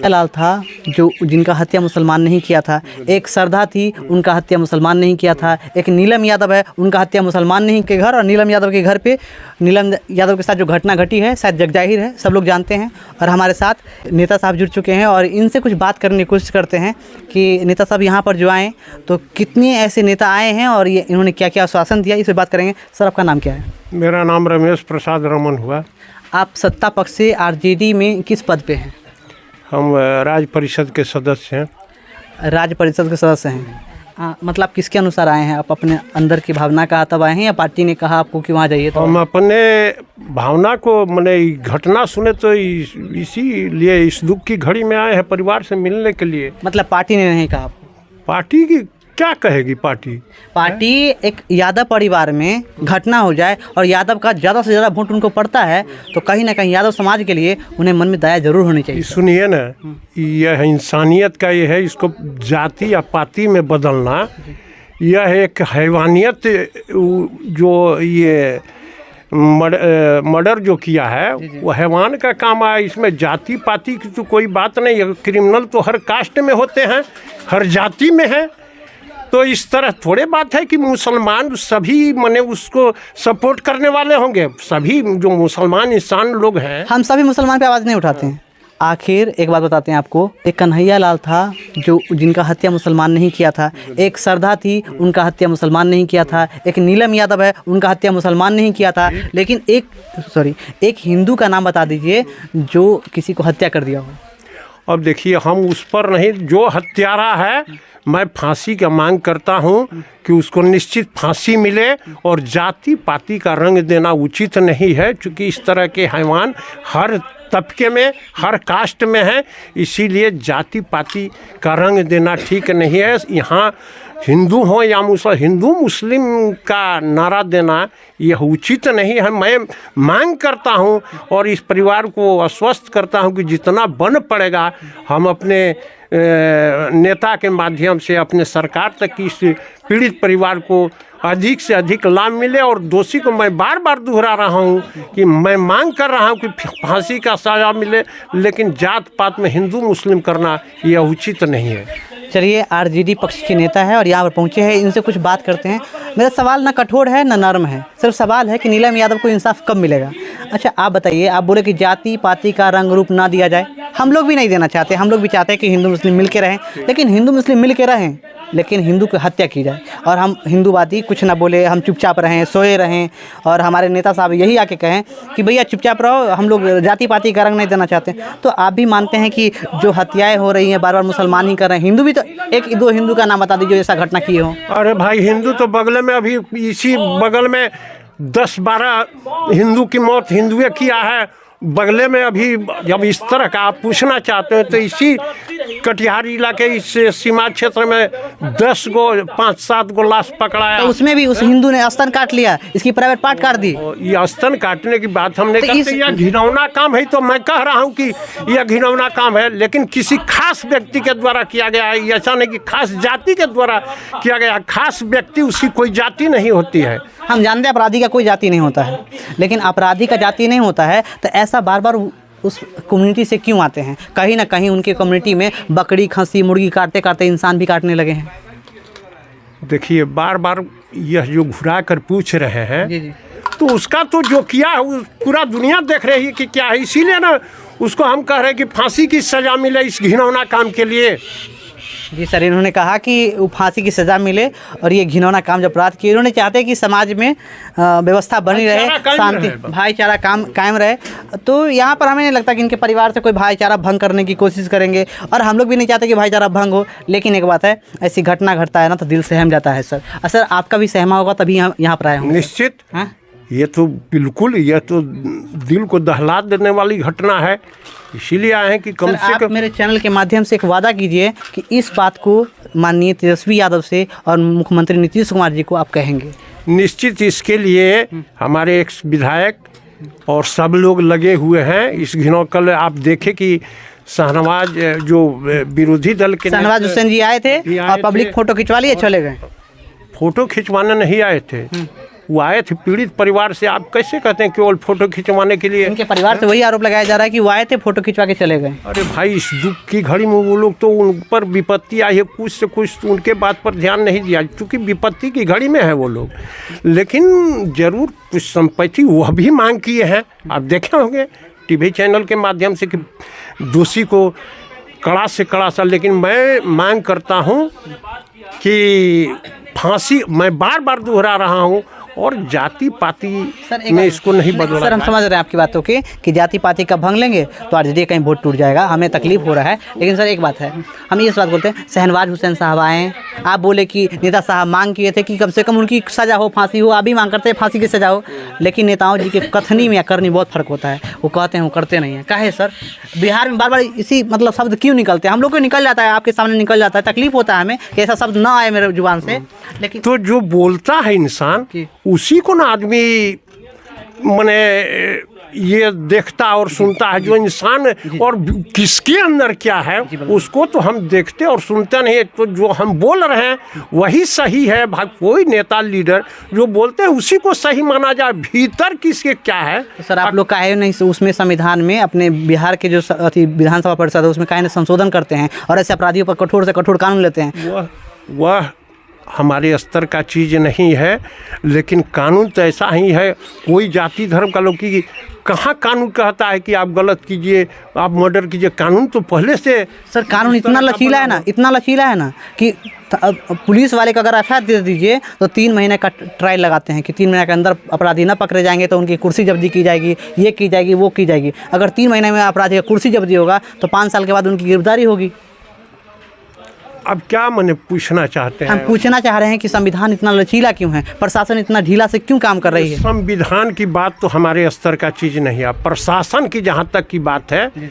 लाल था जो जिनका हत्या मुसलमान नहीं किया था, एक सरधा थी उनका हत्या मुसलमान नहीं किया था, एक नीलम यादव है उनका हत्या मुसलमान नहीं के घर, और नीलम यादव के घर पे नीलम यादव के साथ जो घटना घटी है शायद जगजाहिर है, सब लोग जानते हैं। और हमारे साथ नेता साहब जुड़ चुके हैं और इनसे कुछ बात करने की कोशिश करते हैं कि नेता साहब यहाँ पर जो आए तो कितने ऐसे नेता आए हैं और ये इन्होंने क्या क्या आश्वासन दिया, इस पर बात करेंगे। सर, आपका नाम क्या है? मेरा नाम रमेश प्रसाद रमन हुआ। आप सत्ता पक्ष से आरजेडी में किस पद पे हैं? हम राज्य परिषद के सदस्य हैं। राज्य परिषद के सदस्य हैं। मतलब किसके अनुसार आए हैं? आप अपने अंदर की भावना का तब आए हैं या पार्टी ने कहा आपको कि वहाँ जाइए? तो हम अपने भावना को मैंने घटना सुने तो इसीलिए इस दुख की घड़ी में आए हैं परिवार से मिलने के लिए। मतलब पार्टी ने नहीं कहा आपको? पार्टी की क्या कहेगी पार्टी एक यादव परिवार में घटना हो जाए और यादव का ज़्यादा से ज़्यादा वोट उनको पड़ता है तो कहीं ना कहीं यादव समाज के लिए उन्हें मन में दया जरूर होनी चाहिए। सुनिए ना, यह इंसानियत का ये है, इसको जाति या पाति में बदलना यह एक हैवानियत जो ये मर्डर जो किया है वो हैवान का काम आया। इसमें जाति पाति की तो कोई बात नहीं है। क्रिमिनल तो हर कास्ट में होते हैं, हर जाति में है। तो इस तरह थोड़े बात है कि मुसलमान सभी मने उसको सपोर्ट करने वाले होंगे। सभी जो मुसलमान इंसान लोग हैं, हम सभी मुसलमान पे आवाज़ नहीं उठाते हैं। आखिर एक बात बताते हैं आपको, एक कन्हैया लाल था जो जिनका हत्या मुसलमान नहीं किया था, एक सरधा थी उनका हत्या मुसलमान नहीं किया था, एक नीलम यादव है उनका हत्या मुसलमान नहीं किया था, लेकिन एक हिंदू का नाम बता दीजिए जो किसी को हत्या कर दिया हो। अब देखिए, हम उस पर नहीं, जो हत्यारा है मैं फांसी का मांग करता हूं कि उसको निश्चित फांसी मिले और जाति पाति का रंग देना उचित नहीं है, क्योंकि इस तरह के हैवान हर तबके में हर कास्ट में है। इसीलिए जाति पाति का रंग देना ठीक नहीं है। यहाँ हिंदू हो या मुसलमान, हिंदू मुस्लिम का नारा देना यह उचित नहीं है। मैं मांग करता हूं और इस परिवार को आश्वस्त करता हूं कि जितना बन पड़ेगा हम अपने नेता के माध्यम से अपने सरकार तक इस पीड़ित परिवार को अधिक से अधिक लाभ मिले। और दोषी को मैं बार बार दोहरा रहा हूँ कि मैं मांग कर रहा हूँ कि फांसी का सजा मिले, लेकिन जात पात में हिंदू मुस्लिम करना यह उचित नहीं है। चलिए, आरजेडी पक्ष के नेता है और यहाँ पर पहुँचे हैं, इनसे कुछ बात करते हैं। मेरा सवाल ना कठोर है ना नर्म है, सिर्फ सवाल है कि नीलम यादव को इंसाफ कब मिलेगा। अच्छा, आप बताइए, आप बोले कि जाति पाति का रंग रूप ना दिया जाए। हम लोग भी नहीं देना चाहते, हम लोग भी चाहते हैं कि हिंदू मुस्लिम मिल के रहें, लेकिन हिंदू मुस्लिम मिल के रहें लेकिन हिंदू की हत्या की जाए और हम हिंदूवादी कुछ ना बोले, हम चुपचाप रहें, सोए रहें। और हमारे नेता साहब यही आके कहें कि भैया चुपचाप रहो, हम लोग जाति पाति का रंग नहीं देना चाहते। तो आप भी मानते हैं कि जो हत्याएं हो रही हैं बार बार मुसलमान ही कर रहे हैं? हिंदू भी तो एक दो हिंदू का नाम बता दीजिए ऐसा घटना किए हो। अरे भाई, हिंदू तो बगल में, अभी इसी बगल में 10-12 हिंदू की मौत हिंदुए किया है बगले में। अभी जब इस तरह का आप पूछना चाहते हैं तो इसी कटिहार इलाके इस सीमा क्षेत्र में 5-7 गो लाश पकड़ाया। तो उसमें भी उस हिंदू ने स्तन काट लिया, इसकी प्राइवेट पार्ट काट दी। ये स्तन काटने की बात हमने तो कहा यह घिनौना काम है। तो मैं कह रहा हूँ कि यह घिनौना काम है, लेकिन किसी खास व्यक्ति के द्वारा किया गया है। ऐसा नहीं कि खास जाति के द्वारा किया गया। खास व्यक्ति, उसकी कोई जाति नहीं होती है। हम जानते हैं अपराधी का कोई जाति नहीं होता है, लेकिन अपराधी का जाति नहीं होता है तो ऐसा बार बार उस कम्युनिटी से क्यों आते हैं? कहीं ना कहीं उनके कम्युनिटी में बकरी खस्सी मुर्गी काटते काटते इंसान भी काटने लगे हैं। देखिए, बार बार यह जो घुरा कर पूछ रहे हैं जी। तो उसका तो जो किया है पूरा दुनिया देख रही है कि क्या है। इसीलिए ना उसको हम कह रहे हैं कि फांसी की सज़ा मिले इस घिनौना काम के लिए। जी सर, इन्होंने कहा कि फांसी की सज़ा मिले और ये घिनौना काम जो अपराध किए, इन्होंने चाहते हैं कि समाज में व्यवस्था बनी रहे, शांति भाईचारा कायम रहे। तो यहाँ पर हमें नहीं लगता कि इनके परिवार से कोई भाईचारा भंग करने की कोशिश करेंगे और हम लोग भी नहीं चाहते कि भाईचारा भंग हो। लेकिन एक बात है, ऐसी घटना घटता है ना तो दिल सहम जाता है सर। सर, आपका भी सहमा होगा तभी यहाँ पर आए होंगे। निश्चित। ये तो बिल्कुल, यह तो दिल को दहला देने वाली घटना है। इसीलिए आए हैं कि कम से कम मेरे चैनल के माध्यम से एक वादा कीजिए कि इस बात को माननीय तेजस्वी यादव से और मुख्यमंत्री नीतीश कुमार जी को आप कहेंगे। निश्चित इसके लिए हमारे एक विधायक और सब लोग लगे हुए हैं। इस घिनौना, कल आप देखें कि शाहनवाज जो विरोधी दल के शाहनवाज हुसैन जी आए थे और पब्लिक फोटो खिंचवा लिए, चले गए। फोटो खिंचवाने नहीं आए थे, वो आए थे पीड़ित परिवार से, आप कैसे कहते हैं केवल फोटो खिंचवाने के लिए? इनके परिवार से वही आरोप लगाया जा रहा है कि वो आए थे, फोटो खिंचवा के चले गए। अरे भाई, इस दुख की घड़ी में वो लोग तो उन पर विपत्ति आई है, कुछ से कुछ तो उनके बात पर ध्यान नहीं दिया, क्योंकि विपत्ति की घड़ी में है वो लोग। लेकिन जरूर कुछ संपत्ति वह भी मांग किए हैं, आप देखे होंगे टीवी चैनल के माध्यम से कि दोषी को कड़ा से कड़ा सा। लेकिन मैं मांग करता हूँ कि फांसी, मैं बार बार दोहरा रहा हूँ, और जाति पाति में इसको नहीं बदला। सर हम समझ रहे हैं आपकी बातों की कि जाति पाति का भंग लेंगे तो आरजेडी कहीं वोट टूट जाएगा, हमें तकलीफ हो रहा है। लेकिन सर एक बात है, हम ये बात बोलते हैं, शहनवाज हुसैन साहब आए, आप बोले कि नेता साहब मांग किए थे कि कम से कम उनकी सज़ा हो, फांसी हो, आप भी मांग करते हैं फांसी की सज़ा हो। लेकिन नेताओं जी के कथनी में या करनी बहुत फ़र्क होता है, वो कहते हैं वो करते नहीं हैं। काहे सर? बिहार में बार बार इसी मतलब शब्द क्यों निकलते हैं? हम लोग को निकल जाता है, आपके सामने निकल जाता है, तकलीफ होता है हमें कि ऐसा शब्द ना आए मेरे जुबान से। लेकिन तो जो बोलता है इंसान, उसी को ना आदमी मने ये देखता और सुनता है। जो इंसान और किसके अंदर क्या है उसको तो हम देखते और सुनते नहीं। तो जो हम बोल रहे हैं वही सही है। भाई कोई नेता लीडर जो बोलते हैं उसी को सही माना जाए, भीतर किसके क्या है। तो सर आप लोग काहे नहीं उसमें संविधान में अपने बिहार के जो विधानसभा परिषद है उसमें काहे नहीं संशोधन करते हैं और ऐसे अपराधियों पर कठोर से कठोर कानून लेते हैं? वह हमारे स्तर का चीज़ नहीं है, लेकिन कानून तो ऐसा ही है। कोई जाति धर्म का लोग की कहाँ कानून कहता है कि आप गलत कीजिए, आप मर्डर कीजिए। कानून तो पहले से सर कानून इतना लचीला है ना, इतना लचीला है ना कि पुलिस वाले का अगर एफआईआर दे दीजिए तो 3 महीने का ट्रायल लगाते हैं कि 3 महीने के अंदर अपराधी ना पकड़े जाएंगे तो उनकी कुर्सी जब्ती की जाएगी, ये की जाएगी, वो की जाएगी। अगर 3 महीने में अपराधी का कुर्सी जब्ती होगा तो 5 साल के बाद उनकी गिरफ्तारी होगी। अब क्या मैंने पूछना चाहते हैं? हम पूछना चाह रहे हैं कि संविधान इतना लचीला क्यों है, प्रशासन इतना ढीला से क्यों काम कर रही है? संविधान की बात तो हमारे स्तर का चीज़ नहीं है। प्रशासन की जहाँ तक की बात है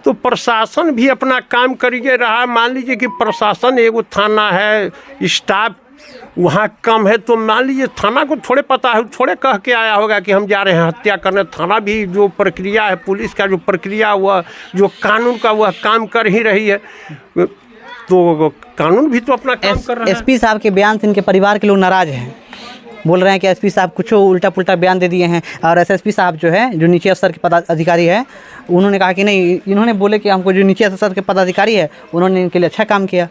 तो प्रशासन भी अपना काम करिए रहा। मान लीजिए कि प्रशासन एगो थाना है, स्टाफ वहाँ कम है, तो मान लीजिए थाना को थोड़े पता है, थोड़े कह के आया होगा कि हम जा रहे हैं हत्या करने। थाना भी जो प्रक्रिया है, पुलिस का जो प्रक्रिया हुआ, जो कानून का वह काम कर ही रही है। तो कानून भी तो अपना काम कर रहा है। एसपी साहब के बयान से इनके परिवार के लोग नाराज हैं, बोल रहे हैं कि एसपी साहब कुछ उल्टा पुल्टा बयान दे दिए हैं। और एसएसपी साहब जो है, जो नीचे स्तर के पदाधिकारी है, उन्होंने कहा कि नहीं, इन्होंने बोले कि हमको जो नीचे स्तर के पदाधिकारी है उन्होंने इनके लिए अच्छा काम किया।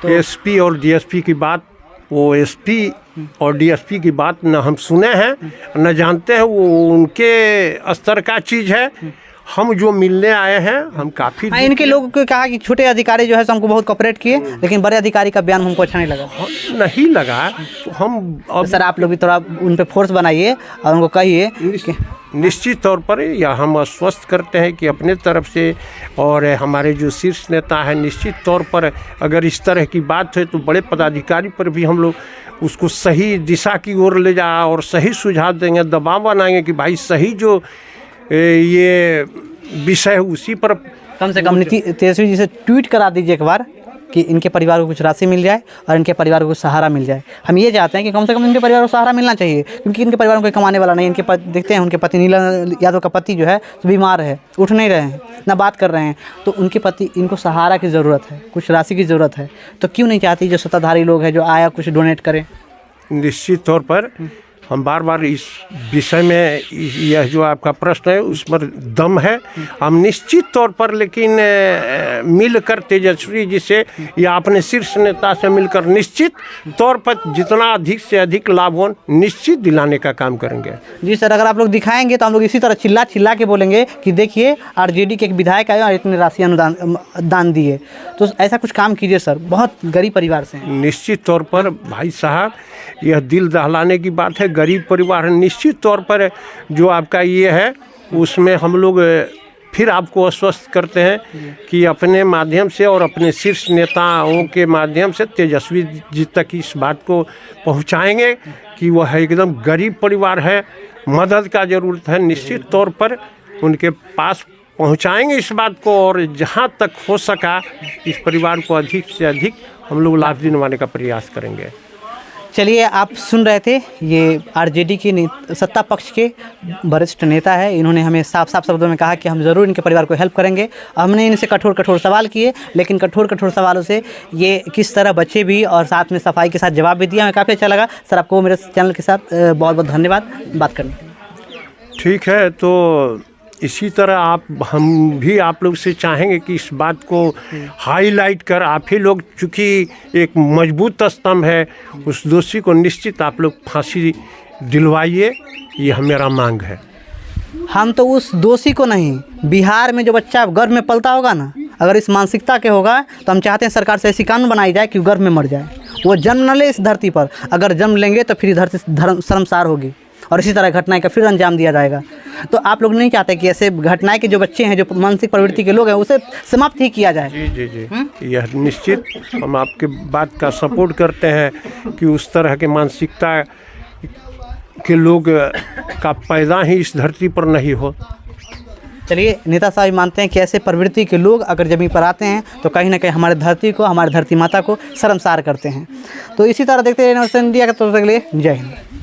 तो एसपी और डीएसपी की बात, वो एसपी और डीएसपी की बात न हम सुने हैं न जानते हैं, वो उनके स्तर का चीज़ है। हम जो मिलने आए हैं हम काफ़ी इनके लोगों को कहा कि छोटे अधिकारी जो है हमको बहुत कोऑपरेट किए, लेकिन बड़े अधिकारी का बयान हमको अच्छा नहीं लगा। नहीं लगा तो हम तो सर आप लोग भी थोड़ा उन पे फोर्स बनाइए और उनको कहिए कि निश्चित तौर पर या हम आश्वस्त करते हैं कि अपने तरफ से और हमारे जो शीर्ष नेता है, निश्चित तौर पर अगर इस तरह की बात है तो बड़े पदाधिकारी पर भी हम लोग उसको सही दिशा की ओर ले जा और सही सुझाव देंगे, दबाव बनाएंगे कि भाई सही जो ये विषय है उसी पर। कम से कम तेजस्वी जी से ट्वीट करा दीजिए एक बार कि इनके परिवार को कुछ राशि मिल जाए और इनके परिवार को सहारा मिल जाए। हम ये चाहते हैं कि कम से कम इनके परिवार को सहारा मिलना चाहिए, क्योंकि इनके परिवार में कोई कमाने वाला नहीं। इनके देखते हैं उनके पति नीलम यादव का पति जो है बीमार है, उठ नहीं रहे हैं, ना बात कर रहे हैं। तो उनके पति, इनको सहारा की ज़रूरत है, कुछ राशि की ज़रूरत है। तो क्यों नहीं चाहती जो सत्ताधारी लोग हैं जो आया कुछ डोनेट करें? निश्चित तौर पर हम बार बार इस विषय में, यह जो आपका प्रश्न है उस पर दम है। हम निश्चित तौर पर लेकिन मिलकर तेजस्वी जी से या अपने शीर्ष नेता से मिलकर निश्चित तौर पर जितना अधिक से अधिक लाभ हो निश्चित दिलाने का काम करेंगे। जी सर, अगर आप लोग दिखाएंगे तो हम लोग इसी तरह चिल्ला चिल्ला के बोलेंगे कि देखिए आरजेडी के एक विधायक आए और इतने राशि अनुदान दान दिए। तो ऐसा कुछ काम कीजिए सर, बहुत गरीब परिवार से हैं। निश्चित तौर पर भाई साहब यह दिल दहलाने की बात है। गरीब परिवार है, निश्चित तौर पर जो आपका ये है उसमें हम लोग फिर आपको आश्वस्त करते हैं कि अपने माध्यम से और अपने शीर्ष नेताओं के माध्यम से तेजस्वी जी तक इस बात को पहुंचाएंगे कि वह एकदम गरीब परिवार है, मदद का ज़रूरत है। निश्चित तौर पर उनके पास पहुंचाएंगे इस बात को और जहां तक हो सका इस परिवार को अधिक से अधिक हम लोग लाभ दिलवाने का प्रयास करेंगे। चलिए, आप सुन रहे थे, ये आरजेडी के सत्ता पक्ष के वरिष्ठ नेता है। इन्होंने हमें साफ साफ शब्दों में कहा कि हम ज़रूर इनके परिवार को हेल्प करेंगे। हमने इनसे कठोर कठोर सवाल किए, लेकिन कठोर कठोर सवालों से ये किस तरह बचे भी और साथ में सफाई के साथ जवाब भी दिया। हमें काफ़ी अच्छा लगा। सर, आपको मेरे चैनल के साथ बहुत बहुत धन्यवाद बात करने के लिए। ठीक है, तो इसी तरह हम भी आप लोग से चाहेंगे कि इस बात को हाईलाइट कर, आप ही लोग चूँकि एक मजबूत स्तंभ है, उस दोषी को निश्चित आप लोग फांसी दिलवाइए, ये मेरा मांग है। हम तो उस दोषी को नहीं, बिहार में जो बच्चा गर्भ में पलता होगा ना, अगर इस मानसिकता के होगा तो हम चाहते हैं सरकार से ऐसी कानून बनाई जाए कि वो गर्भ में मर जाए, वो जन्म न ले इस धरती पर। अगर जन्म लेंगे तो फिर धरती शर्मसार होगी और इसी तरह घटनाएं का फिर अंजाम दिया जाएगा। तो आप लोग नहीं चाहते कि ऐसे घटनाएं के जो बच्चे हैं, जो मानसिक प्रवृत्ति के लोग हैं, उसे समाप्त ही किया जाए। जी जी जी, यह निश्चित हम आपके बात का सपोर्ट करते हैं कि उस तरह के मानसिकता के लोग का पैदा ही इस धरती पर नहीं हो। चलिए, नेता साहब मानते हैं कि ऐसे प्रवृत्ति के लोग अगर ज़मीन पर आते हैं तो कहीं ना कहीं हमारे धरती को, हमारे धरती माता को शर्मसार करते हैं। तो इसी तरह देखते रहिए नमस्ते इंडिया के, तो तक के लिए जय हिंद।